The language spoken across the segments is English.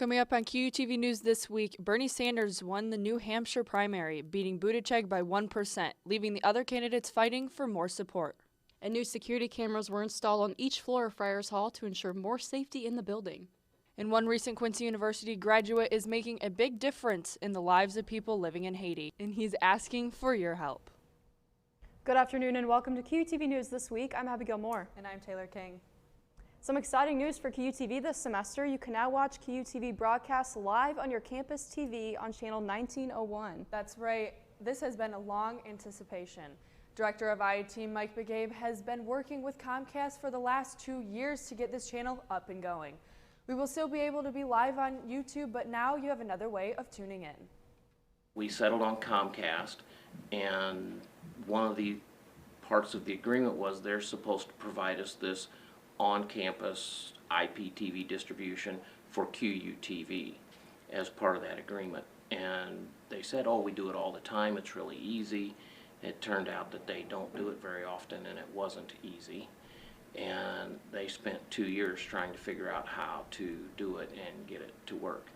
Coming up on QUTV News this week, Bernie Sanders won the New Hampshire primary, beating Buttigieg by 1%, leaving the other candidates fighting for more support. And new security cameras were installed on each floor of Friar's Hall to ensure more safety in the building. And one recent Quincy University graduate is making a big difference in the lives of people living in Haiti, and he's asking for your help. Good afternoon and welcome to QUTV News this week. I'm Abigail Moore. And I'm Taylor King. Some exciting news for QUTV this semester. You can now watch QUTV broadcasts live on your campus TV on channel 1901. That's right. This has been a long anticipation. Director of IET Mike McGabe has been working with Comcast for the last 2 years to get this channel up and going. We will still be able to be live on YouTube, but now you have another way of tuning in. We settled on Comcast, and one of the parts of the agreement was they're supposed to provide us this on-campus IPTV distribution for QUTV as part of that agreement. And they said, oh, we do it all the time, it's really easy. It turned out that they don't do it very often, and it wasn't easy. And they spent 2 years trying to figure out how to do it and get it to work.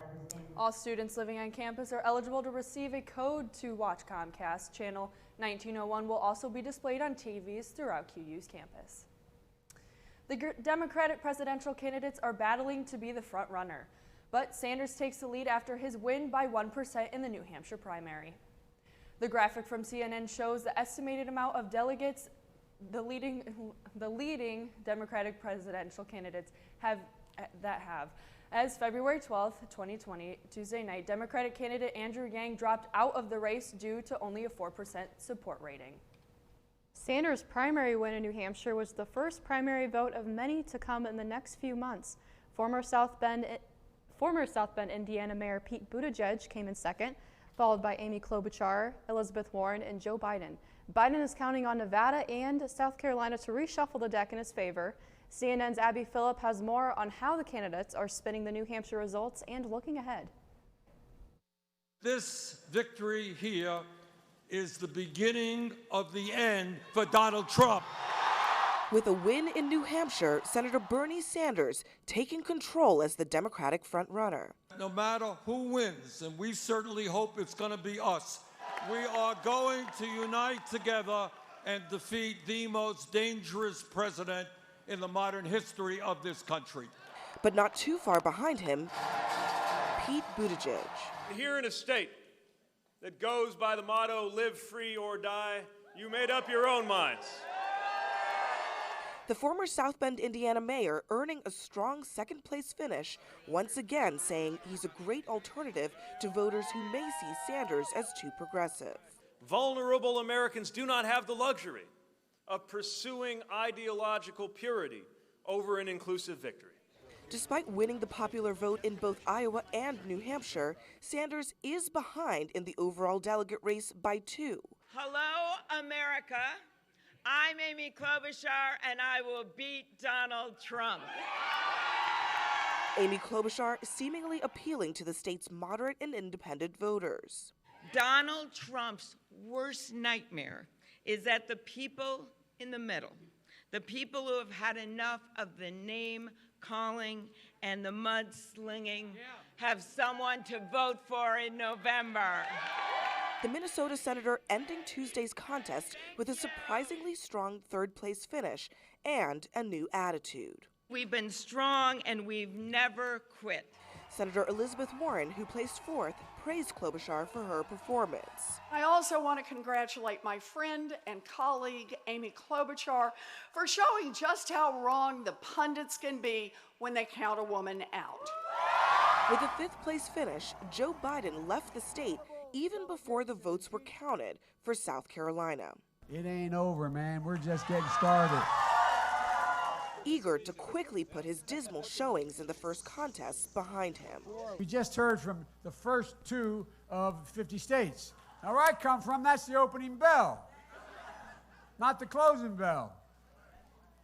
All students living on campus are eligible to receive a code to watch Comcast. Channel 1901 will also be displayed on TVs throughout QU's campus. The Democratic presidential candidates are battling to be the front runner, but Sanders takes the lead after his win by 1% in the New Hampshire primary. The graphic from CNN shows the estimated amount of delegates the leading Democratic presidential candidates have. As February 12th, 2020, Tuesday night, Democratic candidate Andrew Yang dropped out of the race due to only a 4% support rating. Sanders' primary win in New Hampshire was the first primary vote of many to come in the next few months. Former South Bend, Indiana Mayor Pete Buttigieg came in second, followed by Amy Klobuchar, Elizabeth Warren, and Joe Biden. Biden is counting on Nevada and South Carolina to reshuffle the deck in his favor. CNN's Abby Phillip has more on how the candidates are spinning the New Hampshire results and looking ahead. This victory here is the beginning of the end for Donald Trump. With a win in New Hampshire, Senator Bernie Sanders taking control as the Democratic frontrunner. No matter who wins, and we certainly hope it's going to be us, we are going to unite together and defeat the most dangerous president in the modern history of this country. But not too far behind him, Pete Buttigieg. Here in a state that goes by the motto, live free or die, you made up your own minds. The former South Bend, Indiana mayor earning a strong second-place finish, once again saying he's a great alternative to voters who may see Sanders as too progressive. Vulnerable Americans do not have the luxury of pursuing ideological purity over an inclusive victory. Despite winning the popular vote in both Iowa and New Hampshire, Sanders is behind in the overall delegate race by 2. Hello, America. I'm Amy Klobuchar, and I will beat Donald Trump. Amy Klobuchar seemingly appealing to the state's moderate and independent voters. Donald Trump's worst nightmare is that the people in the middle, the people who have had enough of the name calling and the mudslinging, have someone to vote for in November. The Minnesota senator ending Tuesday's contest with a surprisingly strong third-place finish and a new attitude. We've been strong and we've never quit. Senator Elizabeth Warren, who placed 4th, praised Klobuchar for her performance. I also want to congratulate my friend and colleague, Amy Klobuchar, for showing just how wrong the pundits can be when they count a woman out. With a 5th-place finish, Joe Biden left the state even before the votes were counted for South Carolina. It ain't over, man. We're just getting started. Eager to quickly put his dismal showings in the first contests behind him. We just heard from the first 2 of 50 states. Now, where I come from, that's the opening bell, not the closing bell.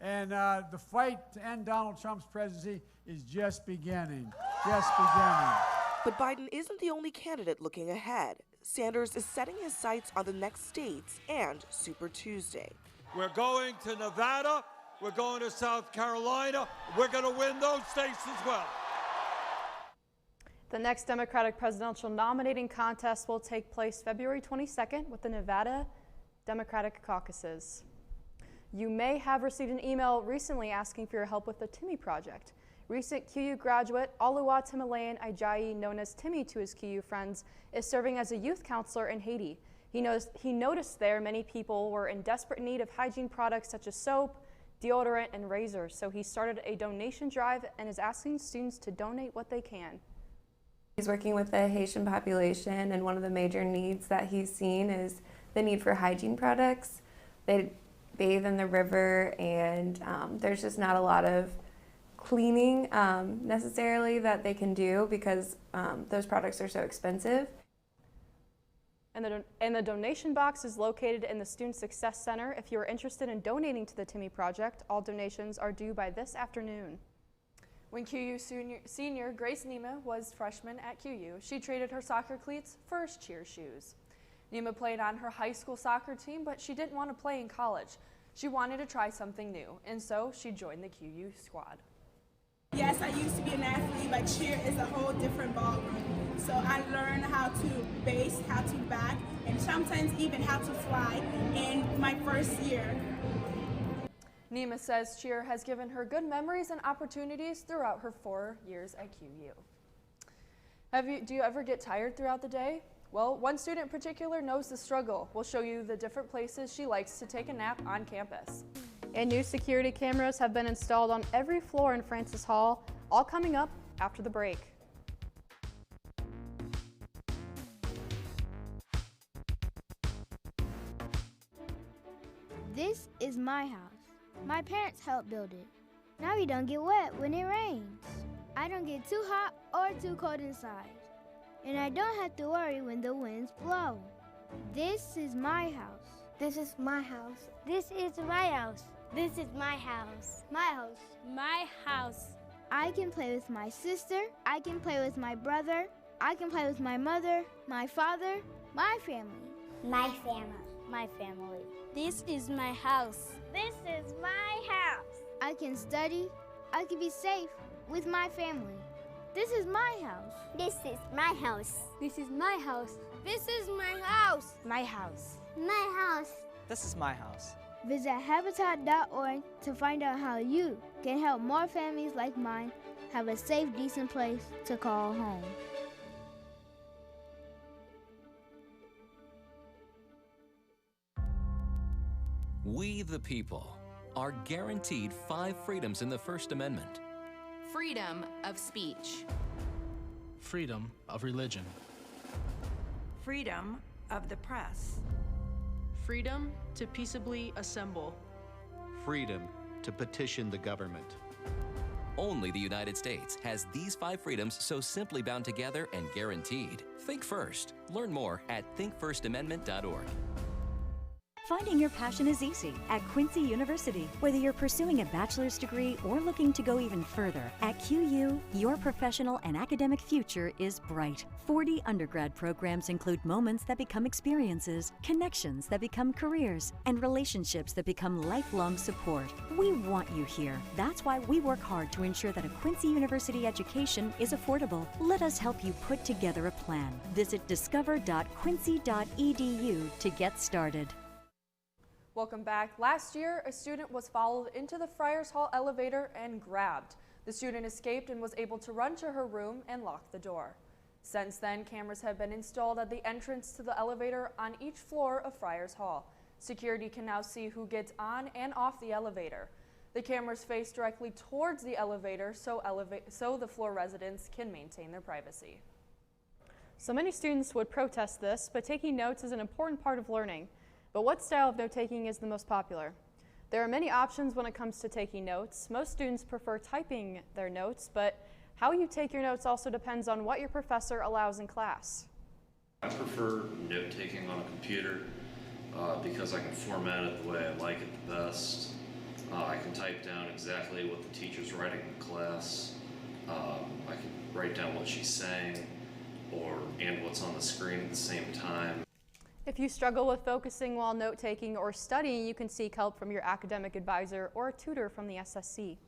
And the fight to end Donald Trump's presidency is just beginning, But Biden isn't the only candidate looking ahead. Sanders is setting his sights on the next states and Super Tuesday. We're going to Nevada. We're going to South Carolina. We're going to win those states as well. The next Democratic presidential nominating contest will take place February 22nd with the Nevada Democratic caucuses. You may have received an email recently asking for your help with the Timmy Project. Recent QU graduate Oluwatimileyin Ajayi, known as Timmy to his QU friends, is serving as a youth counselor in Haiti. He noticed there many people were in desperate need of hygiene products such as soap, deodorant, and razors, so he started a donation drive and is asking students to donate what they can. He's working with the Haitian population, and one of the major needs that he's seen is the need for hygiene products. They bathe in the river, and there's just not a lot of cleaning necessarily that they can do because those products are so expensive. And the donation box is located in the Student Success Center. If you are interested in donating to the Timmy Project, all donations are due by this afternoon. When QU senior Grace Nima was freshman at QU, she traded her soccer cleats for cheer shoes. Nima played on her high school soccer team, but she didn't want to play in college. She wanted to try something new, and so she joined the QU squad. Yes, I used to be an athlete, but cheer is a whole different ballroom. So I learned how to base, how to back, and sometimes even how to fly in my first year. Nima says cheer has given her good memories and opportunities throughout her 4 years at QU. Do you ever get tired throughout the day? Well, one student in particular knows the struggle. We'll show you the different places she likes to take a nap on campus. And new security cameras have been installed on every floor in Francis Hall, all coming up after the break. This is my house. My parents helped build it. Now we don't get wet when it rains. I don't get too hot or too cold inside. And I don't have to worry when the winds blow. This is my house. This is my house. This is my house. This is my house. My house. My house. I can play with my sister. I can play with my brother. I can play with my mother, my father, my family. My family. My family. This is my house. This is my house. I can study. I can be safe with my family. This is my house. This is my house. This is my house. This is my house. My house. My house. This is my house. Visit Habitat.org to find out how you can help more families like mine have a safe, decent place to call home. We, the people, are guaranteed 5 freedoms in the First Amendment. Freedom of speech. Freedom of religion. Freedom of the press. Freedom to peaceably assemble. Freedom to petition the government. Only the United States has these 5 freedoms so simply bound together and guaranteed. Think first. Learn more at thinkfirstamendment.org. Finding your passion is easy at Quincy University. Whether you're pursuing a bachelor's degree or looking to go even further, at QU, your professional and academic future is bright. 40 undergrad programs include moments that become experiences, connections that become careers, and relationships that become lifelong support. We want you here. That's why we work hard to ensure that a Quincy University education is affordable. Let us help you put together a plan. Visit discover.quincy.edu to get started. Welcome back. Last year, a student was followed into the Friar's Hall elevator and grabbed. The student escaped and was able to run to her room and lock the door. Since then, cameras have been installed at the entrance to the elevator on each floor of Friar's Hall. Security can now see who gets on and off the elevator. The cameras face directly towards the elevator so the floor residents can maintain their privacy. So many students would protest this, but taking notes is an important part of learning. But what style of note-taking is the most popular? There are many options when it comes to taking notes. Most students prefer typing their notes, but how you take your notes also depends on what your professor allows in class. I prefer note-taking on a computer because I can format it the way I like it the best. I can type down exactly what the teacher's writing in class. I can write down what she's saying and what's on the screen at the same time. If you struggle with focusing while note-taking or studying, you can seek help from your academic advisor or a tutor from the SSC.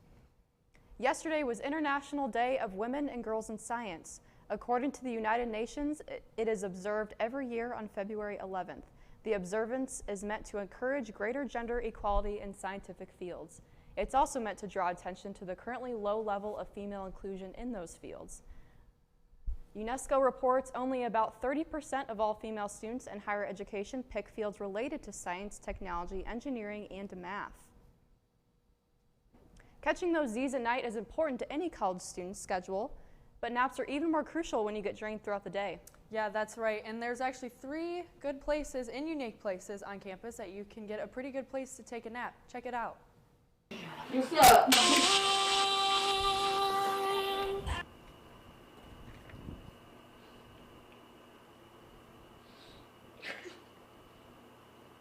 Yesterday was International Day of Women and Girls in Science. According to the United Nations, it is observed every year on February 11th. The observance is meant to encourage greater gender equality in scientific fields. It's also meant to draw attention to the currently low level of female inclusion in those fields. UNESCO reports only about 30% of all female students in higher education pick fields related to science, technology, engineering, and math. Catching those Z's at night is important to any college student's schedule, but naps are even more crucial when you get drained throughout the day. Yeah, that's right. And there's actually 3 good places and unique places on campus that you can get a pretty good place to take a nap. Check it out. What's up?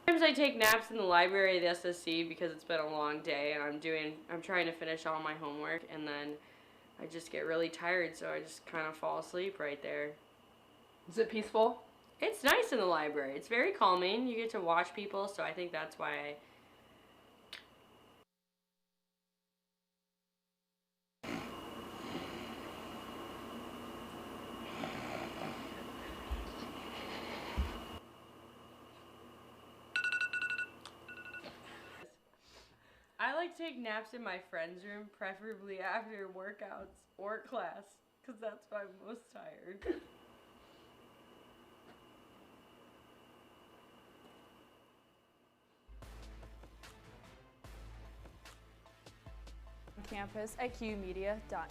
Sometimes I take naps in the library at the SSC because it's been a long day and I'm trying to finish all my homework, and then I just get really tired, so I just kind of fall asleep right there. Is it peaceful? It's nice in the library. It's very calming. You get to watch people, so I think that's why I like to take naps in my friend's room, preferably after workouts or class, because that's when I'm most tired. Campus at QUmedia.net.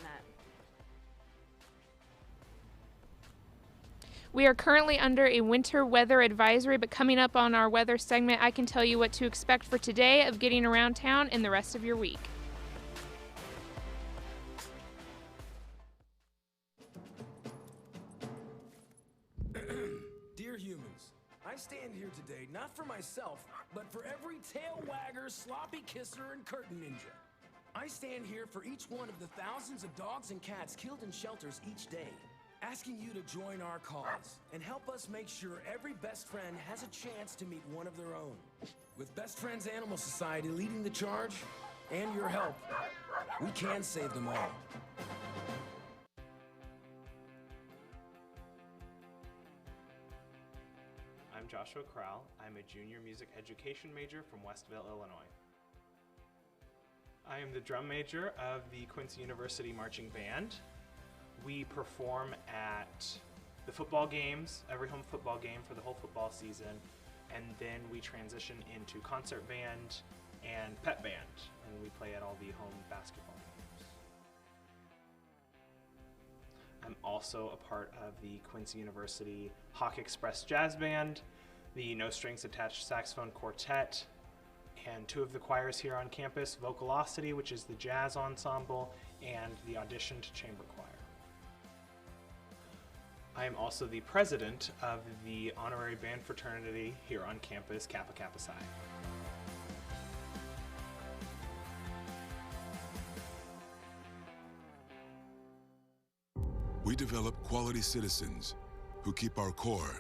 We are currently under a winter weather advisory, but coming up on our weather segment, I can tell you what to expect for today of getting around town and the rest of your week. Dear humans, I stand here today not for myself, but for every tail wagger, sloppy kisser, and curtain ninja. I stand here for each one of the thousands of dogs and cats killed in shelters each day, asking you to join our cause and help us make sure every best friend has a chance to meet one of their own. With Best Friends Animal Society leading the charge, and your help, we can save them all. I'm Joshua Crowell. I'm a junior music education major from Westville, Illinois. I am the drum major of the Quincy University Marching Band. We perform at the football games, every home football game for the whole football season, and then we transition into concert band and pep band, and we play at all the home basketball games. I'm also a part of the Quincy University Hawk Express Jazz Band, the No Strings Attached Saxophone Quartet, and 2 of the choirs here on campus, Vocalosity, which is the jazz ensemble, and the Auditioned Chamber Choir. I am also the president of the honorary band fraternity here on campus, Kappa Kappa Psi. We develop quality citizens who keep our core,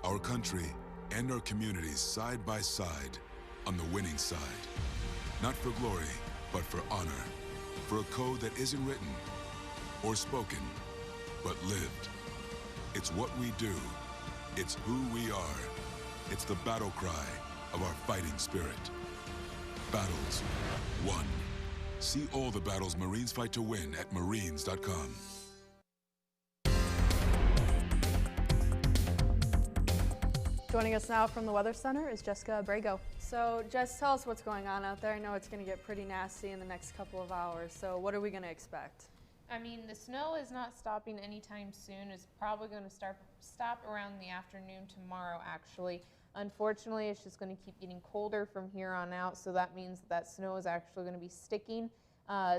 our country, and our communities side by side on the winning side. Not for glory, but for honor. For a code that isn't written or spoken, but lived. It's what we do. It's who we are. It's the battle cry of our fighting spirit. Battles won. See all the battles Marines fight to win at marines.com. Joining us now from the Weather Center is Jessica Abrego. So Jess, tell us what's going on out there. I know it's going to get pretty nasty in the next couple of hours, so what are we going to expect? I mean, the snow is not stopping anytime soon. It's probably going to stop around the afternoon tomorrow, actually. Unfortunately, it's just going to keep getting colder from here on out, so that means that snow is actually going to be sticking.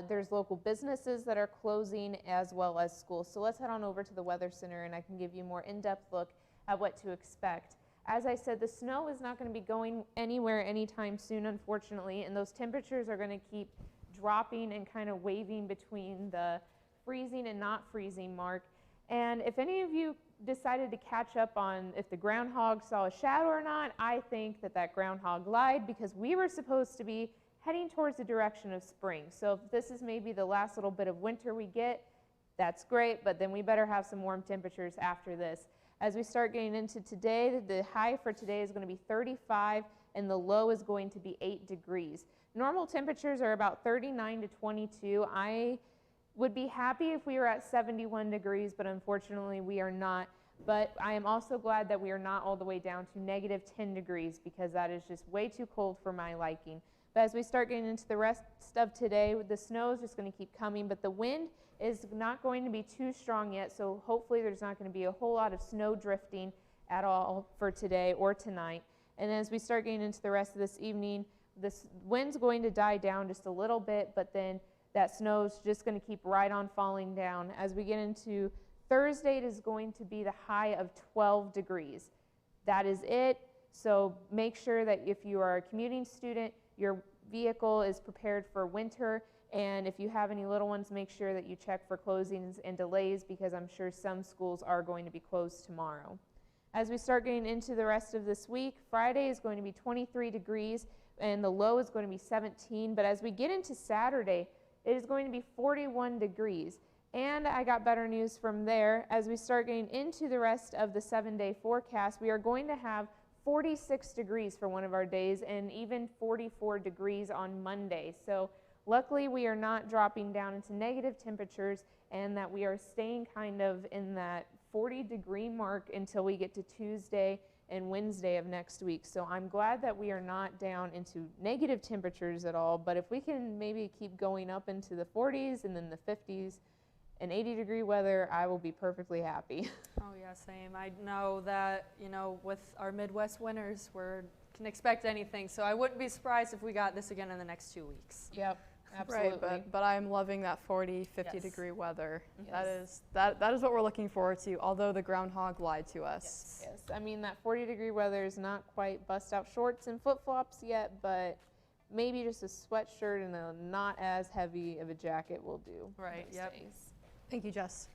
There's local businesses that are closing as well as schools. So let's head on over to the Weather Center and I can give you a more in-depth look at what to expect. As I said, the snow is not going to be going anywhere anytime soon, unfortunately, and those temperatures are going to keep dropping and kind of waving between the freezing and not freezing mark. And if any of you decided to catch up on if the groundhog saw a shadow or not, I think that that groundhog lied, because we were supposed to be heading towards the direction of spring. So if this is maybe the last little bit of winter we get, That's great, but then we better have some warm temperatures after this. As we start getting into today, the high for today is going to be 35 and the low is going to be 8 degrees. Normal temperatures are about 39 to 22. I would be happy if we were at 71 degrees, but unfortunately we are not. But I am also glad that we are not all the way down to negative 10 degrees because that is just way too cold for my liking. But as we start getting into the rest of today, the snow is just going to keep coming, but the wind is not going to be too strong yet, so hopefully there's not going to be a whole lot of snow drifting at all for today or tonight. And as we start getting into the rest of this evening, this wind's going to die down just a little bit, but then that snow's just going to keep right on falling down. As we get into Thursday, it is going to be the high of 12 degrees. That is it. So make sure that if you are a commuting student, your vehicle is prepared for winter. And if you have any little ones, make sure that you check for closings and delays because I'm sure some schools are going to be closed tomorrow. As we start getting into the rest of this week, Friday is going to be 23 degrees and the low is going to be 17. But as we get into Saturday, it is going to be 41 degrees. And I got better news from there. As we start getting into the rest of the 7-day forecast, we are going to have 46 degrees for one of our days and even 44 degrees on Monday. So luckily we are not dropping down into negative temperatures and that we are staying kind of in that 40-degree mark until we get to Tuesday and Wednesday of next week. So I'm glad that we are not down into negative temperatures at all, but if we can maybe keep going up into the 40s and then the 50s and 80-degree weather, I will be perfectly happy. Oh yeah, same. I know that, you know, with our Midwest winters, we can expect anything, so I wouldn't be surprised if we got this again in the next 2 weeks. Yep. Absolutely. Right, but I'm loving that 40, 50 Yes. degree weather. Yes. That is what we're looking forward to, although the groundhog lied to us. Yes. I mean, that 40-degree weather is not quite bust out shorts and flip-flops yet, but maybe just a sweatshirt and a not as heavy of a jacket will do. Right, yep. Days. Thank you, Jess.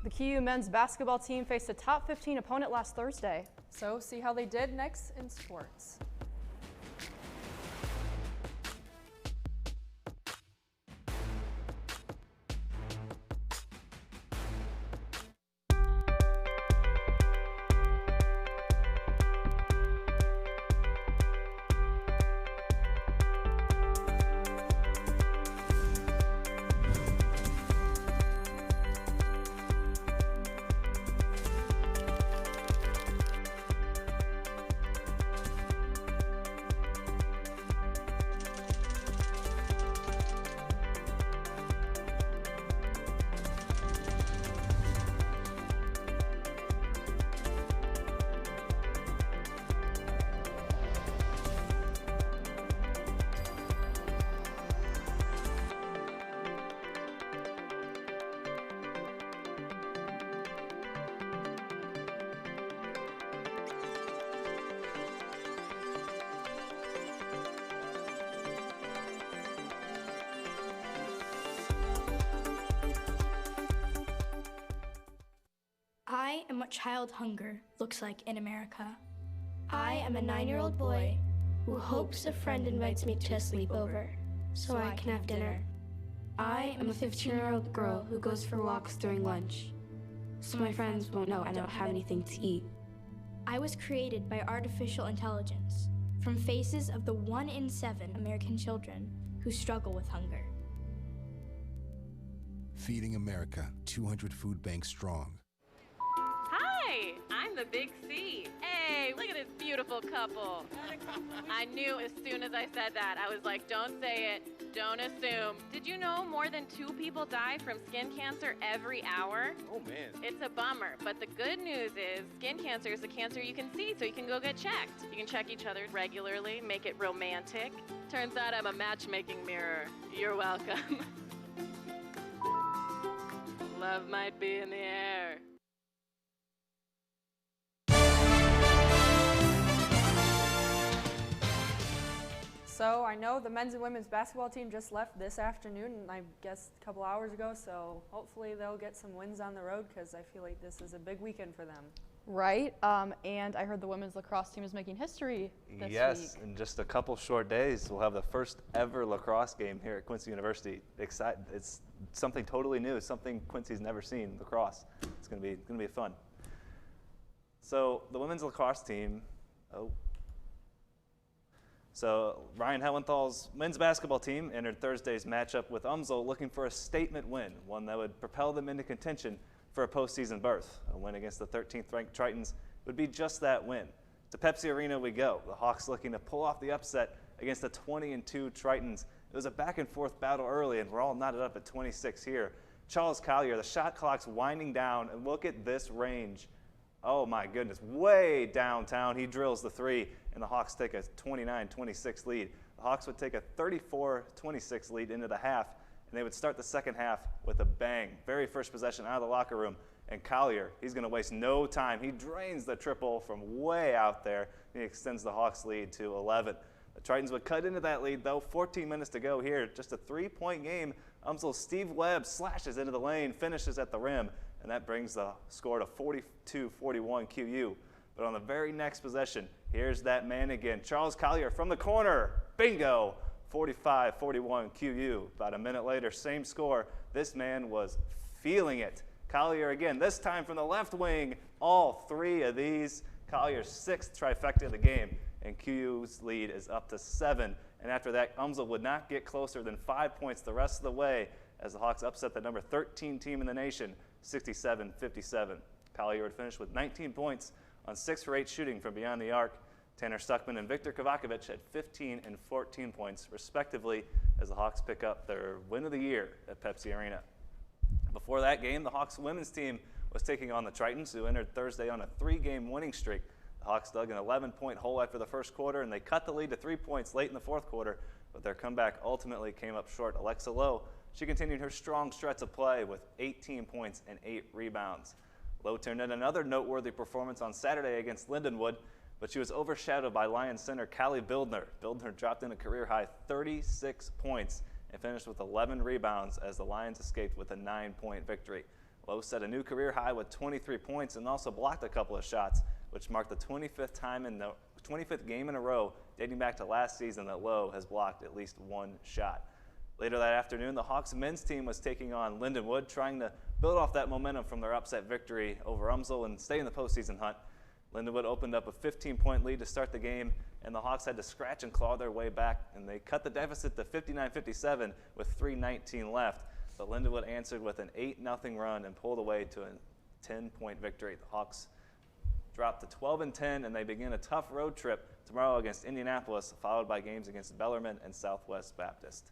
The QU men's basketball team faced a top 15 opponent last Thursday. So see how they did next in sports. I am what child hunger looks like in America. I am a 9-year-old boy who hopes a friend invites me to a sleepover so I can have dinner. I am a 15-year-old girl who goes for walks during lunch so my friends won't know I don't have anything to eat. I was created by artificial intelligence from faces of the 1 in 7 American children who struggle with hunger. Feeding America, 200 food banks strong. Hi, I'm the Big C. Hey, look at this beautiful couple. I knew as soon as I said that, I was like, don't say it, don't assume. Did you know more than 2 people die from skin cancer every hour? Oh man. It's a bummer, but the good news is skin cancer is a cancer you can see, so you can go get checked. You can check each other regularly, make it romantic. Turns out I'm a matchmaking mirror. You're welcome. Love might be in the air. So I know the men's and women's basketball team just left this afternoon, and I guess a couple hours ago, so hopefully they'll get some wins on the road because I feel like this is a big weekend for them. Right, and I heard the women's lacrosse team is making history this week. Yes, in just a couple short days, we'll have the first ever lacrosse game here at Quincy University. It's something totally new, something Quincy's never seen, lacrosse. It's gonna be fun. So the women's lacrosse team, So Ryan Hellenthal's men's basketball team entered Thursday's matchup with UMSL looking for a statement win, one that would propel them into contention for a postseason berth. A win against the 13th ranked Tritons would be just that win. To Pepsi Arena we go. The Hawks looking to pull off the upset against the 20-2 Tritons. It was a back and forth battle early, and we're all knotted up at 26 here. Charles Collier, the shot clock's winding down, and look at this range. Oh my goodness, way downtown. He drills the three, and the Hawks take a 29-26 lead. The Hawks would take a 34-26 lead into the half, and they would start the second half with a bang. Very first possession out of the locker room, and Collier, he's going to waste no time. He drains the triple from way out there, and he extends the Hawks' lead to 11. The Tritons would cut into that lead, though. 14 minutes to go here. Just a 3-point game. UMSL's Steve Webb slashes into the lane, finishes at the rim, and that brings the score to 42-41 QU. But on the very next possession, here's that man again. Charles Collier from the corner. Bingo! 45-41 QU. About a minute later, same score. This man was feeling it. Collier again, this time from the left wing. All three of these. Collier's 6th trifecta of the game, and QU's lead is up to 7. And after that, UMSL would not get closer than 5 points the rest of the way as the Hawks upset the number 13 team in the nation, 67-57. Collier would finish with 19 points on 6 for 8 shooting from beyond the arc. Tanner Stuckman and Victor Kovacevic had 15 and 14 points, respectively, as the Hawks pick up their win of the year at Pepsi Arena. Before that game, the Hawks women's team was taking on the Tritons, who entered Thursday on a 3-game winning streak. The Hawks dug an 11-point hole after the first quarter, and they cut the lead to 3 points late in the fourth quarter, but their comeback ultimately came up short. Alexa Lowe, she continued her strong stretch of play with 18 points and 8 rebounds. Lowe turned in another noteworthy performance on Saturday against Lindenwood, but she was overshadowed by Lions center Callie Bildner. Bildner dropped in a career-high 36 points and finished with 11 rebounds as the Lions escaped with a 9-point victory. Lowe set a new career high with 23 points and also blocked a couple of shots, which marked the 25th game in a row dating back to last season that Lowe has blocked at least one shot. Later that afternoon, the Hawks men's team was taking on Lindenwood, trying to build off that momentum from their upset victory over UMSL and stay in the postseason hunt. Lindenwood opened up a 15-point lead to start the game, and the Hawks had to scratch and claw their way back, and they cut the deficit to 59-57 with 3:19 left. But Lindenwood answered with an 8-0 run and pulled away to a 10-point victory. The Hawks dropped to 12-10, and they begin a tough road trip tomorrow against Indianapolis, followed by games against Bellarmine and Southwest Baptist.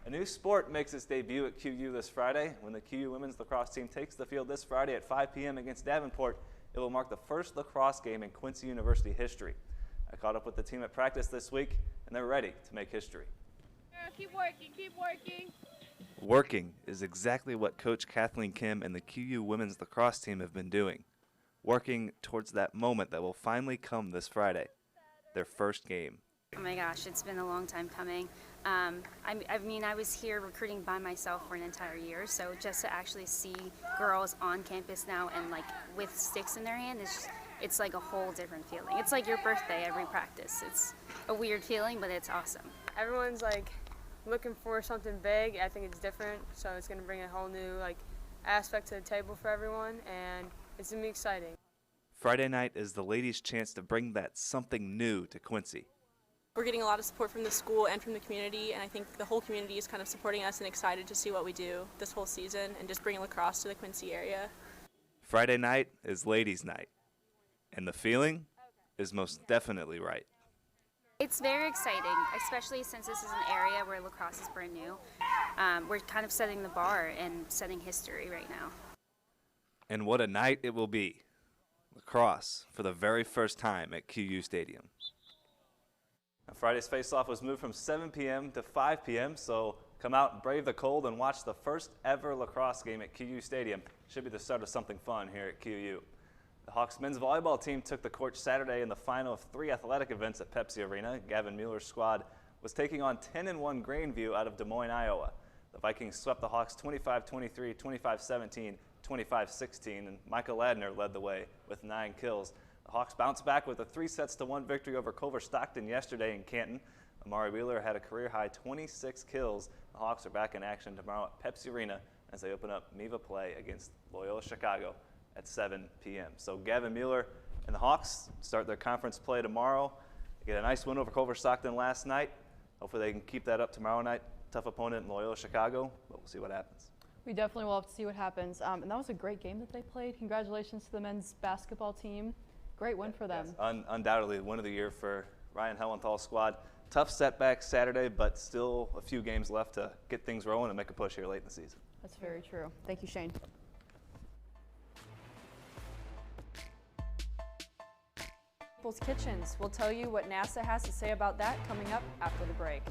A new sport makes its debut at QU this Friday. When the QU women's lacrosse team takes the field this Friday at 5 p.m. against Davenport, it will mark the first lacrosse game in Quincy University history. I caught up with the team at practice this week, and they're ready to make history. Keep working, keep working. Working is exactly what Coach Kathleen Kim and the QU women's lacrosse team have been doing. Working towards that moment that will finally come this Friday, their first game. Oh my gosh, it's been a long time coming. I was here recruiting by myself for an entire year, so just to actually see girls on campus now and like with sticks in their hand, it's like a whole different feeling. It's like your birthday every practice. It's a weird feeling, but it's awesome. Everyone's like looking for something big. I think it's different, so it's gonna bring a whole new like aspect to the table for everyone, and it's gonna be exciting. Friday night is the ladies' chance to bring that something new to Quincy. We're getting a lot of support from the school and from the community, and I think the whole community is kind of supporting us and excited to see what we do this whole season and just bringing lacrosse to the Quincy area. Friday night is ladies' night, and the feeling is most definitely right. It's very exciting, especially since this is an area where lacrosse is brand new. We're kind of setting the bar and setting history right now. And what a night it will be. Lacrosse for the very first time at QU Stadium. Now, Friday's face-off was moved from 7 p.m. to 5 p.m., so come out and brave the cold and watch the first ever lacrosse game at QU Stadium. Should be the start of something fun here at QU. The Hawks men's volleyball team took the court Saturday in the final of 3 athletic events at Pepsi Arena. Gavin Mueller's squad was taking on 10-1 Grandview out of Des Moines, Iowa. The Vikings swept the Hawks 25-23, 25-17, 25-16, and Michael Ladner led the way with 9 kills. The Hawks bounced back with a 3-1 victory over Culver Stockton yesterday in Canton. Amari Wheeler had a career-high 26 kills. The Hawks are back in action tomorrow at Pepsi Arena as they open up MIVA play against Loyola Chicago at 7 p.m. So Gavin Mueller and the Hawks start their conference play tomorrow. They get a nice win over Culver Stockton last night. Hopefully they can keep that up tomorrow night. Tough opponent in Loyola Chicago, but we'll see what happens. We definitely will have to see what happens. And that was a great game that they played. Congratulations to the men's basketball team. Great win for them. Yes, undoubtedly win of the year for Ryan Hellenthal's squad. Tough setback Saturday, but still a few games left to get things rolling and make a push here late in the season. That's very true. Thank you, Shane. People's Kitchens. We'll tell you what NASA has to say about that coming up after the break.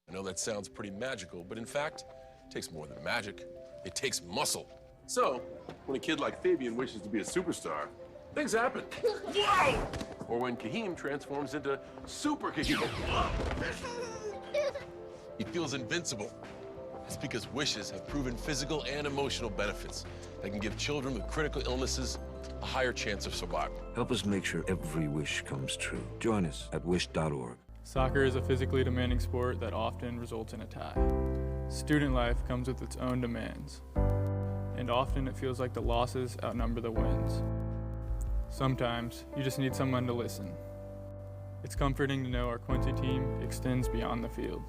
I know that sounds pretty magical, but in fact, it takes more than magic. It takes muscle. So, when a kid like Fabian wishes to be a superstar, things happen. Whoa! Or when Kahim transforms into Super Kahim. He feels invincible. It's because wishes have proven physical and emotional benefits that can give children with critical illnesses a higher chance of survival. Help us make sure every wish comes true. Join us at wish.org. Soccer is a physically demanding sport that often results in a tie. Student life comes with its own demands, and often it feels like the losses outnumber the wins. Sometimes you just need someone to listen. It's comforting to know our Quincy team extends beyond the field.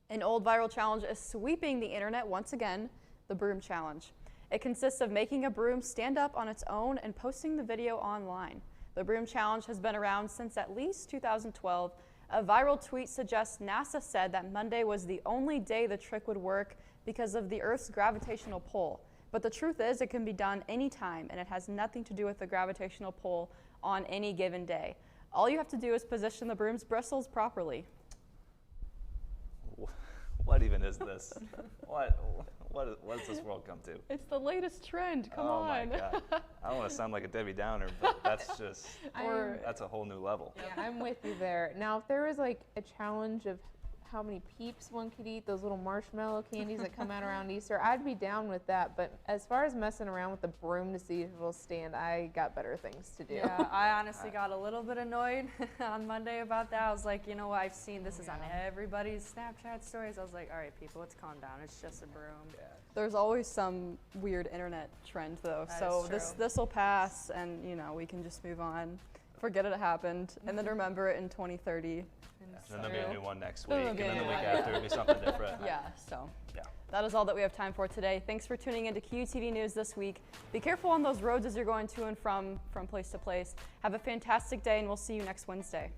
An old viral challenge is sweeping the internet once again, the broom challenge. It consists of making a broom stand up on its own and posting the video online. The broom challenge has been around since at least 2012. A viral tweet suggests NASA said that Monday was the only day the trick would work because of the Earth's gravitational pull. But the truth is it can be done anytime, and it has nothing to do with the gravitational pull on any given day. All you have to do is position the broom's bristles properly. What even is this? What does this world come to? It's the latest trend. Come on. Oh my God. I don't want to sound like a Debbie Downer, but that's just, that's a whole new level. Yeah, I'm with you there. Now, if there was like a challenge of how many peeps one could eat, those little marshmallow candies that come out around Easter, I'd be down with that. But as far as messing around with the broom to see if it will stand, I got better things to do. Yeah, I honestly got a little bit annoyed on Monday about that. I was like, you know what, I've seen this is on everybody's Snapchat stories. I was like, all right, people, let's calm down. It's just a broom. Yeah. There's always some weird internet trend though. So this will pass, and you know, we can just move on. Forget it happened, and then remember it in 2030. And then there'll be a new one next week, and then the week after it'll be something different. Yeah, so that is all that we have time for today. Thanks for tuning into QUTV News this week. Be careful on those roads as you're going to and from place to place. Have a fantastic day, and we'll see you next Wednesday.